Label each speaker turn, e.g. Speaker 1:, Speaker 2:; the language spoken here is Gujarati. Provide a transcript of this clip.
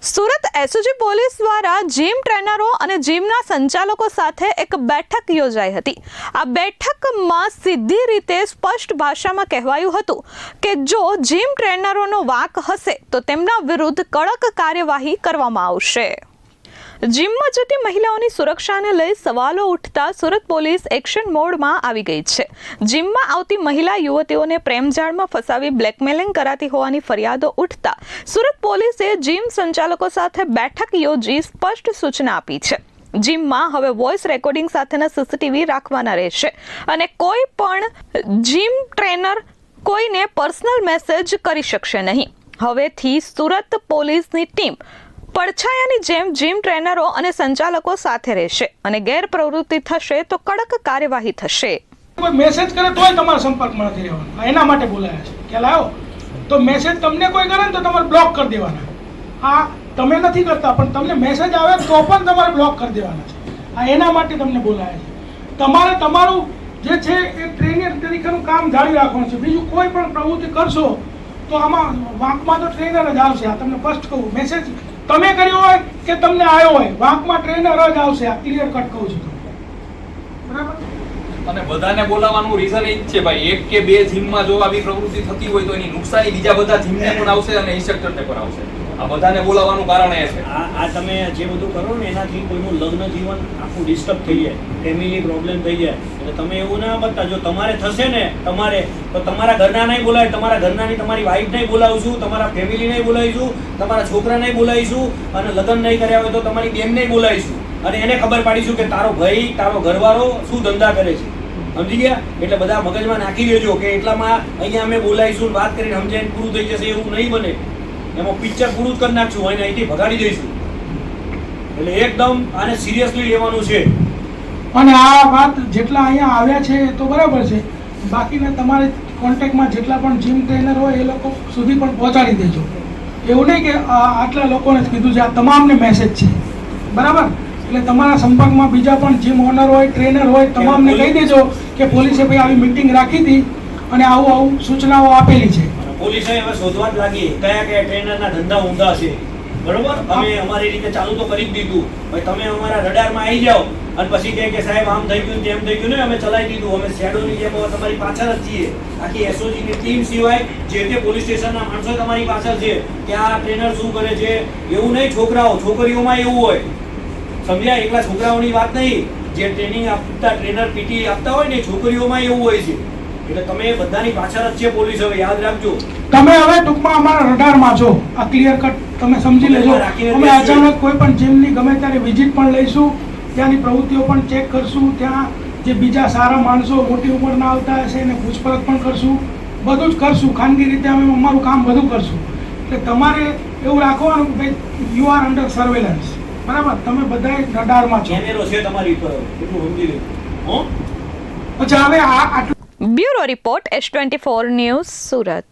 Speaker 1: સુરત એસઓજી પોલીસ દ્વારા જીમ ટ્રેનરો અને જીમના સંચાલકો સાથે એક બેઠક યોજાઈ હતી। આ બેઠકમાં સીધી રીતે સ્પષ્ટ ભાષામાં કહેવાયું હતું કે જો જીમ ટ્રેનરોનો વાંક હશે તો તેમના વિરુદ્ધ કડક કાર્યવાહી કરવામાં આવશે। જીમમાં જતી મહિલાઓની સુરક્ષાને લઈ સવાલો ઉઠતા સુરત પોલીસ એક્શન મોડમાં આવી ગઈ છે। જીમમાં આવતી મહિલા યુવતીઓને પ્રેમજાળમાં ફસાવી બ્લેકમેલિંગ કરાતી હોવાની ફરિયાદો ઉઠતા સુરત પોલીસે જીમ સંચાલકો સાથે બેઠક યોજી સ્પષ્ટ સૂચના આપી છે। જીમમાં હવે વોઇસ રેકોર્ડિંગ સાથેના સીસીટીવી રાખવાના રહેશે અને કોઈ પણ જીમ ટ્રેનર કોઈને પર્સનલ મેસેજ કરી શકશે નહીં। હવેથી સુરત પોલીસની ટીમ પડછાયાની જેમ જીમ ટ્રેનરો અને સંચાલકો સાથે રહેશે અને ગેરપ્રવૃત્તિ થશે તો કડક કાર્યવાહી થશે।
Speaker 2: કોઈ મેસેજ કરે તોય તમારા સંપર્કમાં નથી રહેવાના, એના માટે બોલાયા છે કે લાવો તો મેસેજ તમને કોઈ કરે ને તો તમારે બ્લોક કરી દેવાના। આ તમે નથી કરતા પણ તમને મેસેજ આવે તો પણ તમારે બ્લોક કરી દેવાના છે। આ એના માટે તમને બોલાયા છે। તમારે તમારું જે છે એ ટ્રેનર તરીકેનું કામ જાળવી રાખવાનું છે। બીજું કોઈ પણ પ્રવૃત્તિ કરશો તો આમાં વાંકમાં તો ટ્રેનર જ આવશે। આ તમને ફર્સ્ટ કહું, મેસેજ તમે કર્યો હોય કે તમને આવ્યો હોય, વાંકમાં ટ્રેનર જ આવશે। આ ક્લિયર કટ કહું છું બરાબર।
Speaker 3: અને બધાને બોલાવવાનું રીઝન એ જ છે ભાઈ, એક કે બે જીમમાં જો આવી પ્રવૃત્તિ થતી હોય તો એની નુકસાની બીજા બધા જીમને પણ આવશે અને ઇન્સ્ટ્રક્ટરને પણ આવશે। આ બધાને બોલાવવાનું કારણ એ છે
Speaker 4: આ તમે જે બધું કરો ને એનાથી કોઈનું લગ્ન જીવન આખું ડિસ્ટર્બ થઈ જાય, ફેમિલી પ્રોબ્લેમ થઈ જાય। એટલે તમે એવું ના બતા, જો તમારે થશે ને તમારે તો તમારા ઘરના નહીં બોલાય, તમારા ઘરનાની તમારી વાઈફ નહીં બોલાવીશું, તમારા ફેમિલી નહીં બોલાવીશું, તમારા છોકરા નહીં બોલાવીશું અને લગ્ન નહીં કર્યા હોય તો તમારી બેન નહીં બોલાવીશું અને એને ખબર પાડીશું કે તારો ભાઈ તારો ઘરવાળો શું ધંધા કરે છે, સમજી ગયા? એટલે બધા મગજમાં નાખી દેજો કે એટલામાં અહીંયા અમે બોલાવીશું, વાત કરીને સમજાઈને પૂરું થઈ જશે, એવું નહીં બને। એમાં પિક્ચર પૂરું જ કરી નાખશું અને અહીંથી ભગાડી દઈશું। એટલે એકદમ આને સિરિયસલી લેવાનું છે।
Speaker 2: અને આ વાત જેટલા અહીંયા આવ્યા છે એ તો બરાબર છે, બાકીના તમારે કોન્ટેક્ટમાં જેટલા પણ જીમ ટ્રેનર હોય એ લોકો સુધી પણ પહોંચાડી દેજો। એવું નહીં કે આટલા લોકોને જ કીધું છે, આ તમામને મેસેજ છે બરાબર। એટલે તમારા સંપર્કમાં બીજા પણ જીમ ઓનર હોય, ટ્રેનર હોય, તમામને કહી દેજો કે પોલીસે ભાઈ આવી મીટિંગ રાખી હતી અને આવું સૂચનાઓ આપેલી છે।
Speaker 4: પોલીસે હવે શોધવા જ લાગી કયા કયા ટ્રેનરના ધંધા ઊંધા છે, બરોબર? અમે અમારી રીતે ચાલુ તો કરી જ દીધું, ભાઈ તમે અમારા રડારમાં આવી જાઓ અને પછી કહે કે સાહેબ આમ થઈ ગયું તેમ થઈ ગયું ને અમે ચલાવી દીધું, અમે શેડોની જેમ તમારી પાછળ જ છીએ। આખી એસઓજીની ટીમ સિવાય જે તે પોલીસ સ્ટેશનના માણસો તમારી પાછળ છે કે આ ટ્રેનર શું કરે છે। એવું નહીં, છોકરાઓ છોકરીઓમાં એવું હોય, સમજ્યા? એકલા છોકરાઓની વાત નહીં, જે ટ્રેનિંગ આપતા ટ્રેનર પીટી આપતા હોય ને છોકરીઓમાં એવું હોય છે। એટલે તમે બધાની પાછળ જ છે પોલીસ, હવે યાદ રાખજો।
Speaker 2: તમે હવે ટૂંકમાં અમારા રડારમાં છો, આ ક્લિયર કટ તમે સમજી લેજો। અમે અચાનક કોઈ પણ જીમની ગમે ત્યારે વિઝિટ પણ લઈશું, ત્યાંની પ્રવૃત્તિઓ પણ ચેક કરશું, ત્યાં જે બીજા સારા માણસો મોટી ઉંમરના આવતા હશે એને પૂછપરછ પણ કરશું, બધું જ કરશું। ખાનગી રીતે અમે અમારું કામ બધું કરશું। એટલે તમારે એવું રાખવાનું કે ભાઈ યુ આર અંડર સર્વેલન્સ, બરાબર? તમે બધા રડારમાં છો,
Speaker 4: કેમેરો છે તમારી ઉપર, એટલું સમજી લેજો।
Speaker 2: પછી હવે આ
Speaker 1: bureau report S24 news Surat.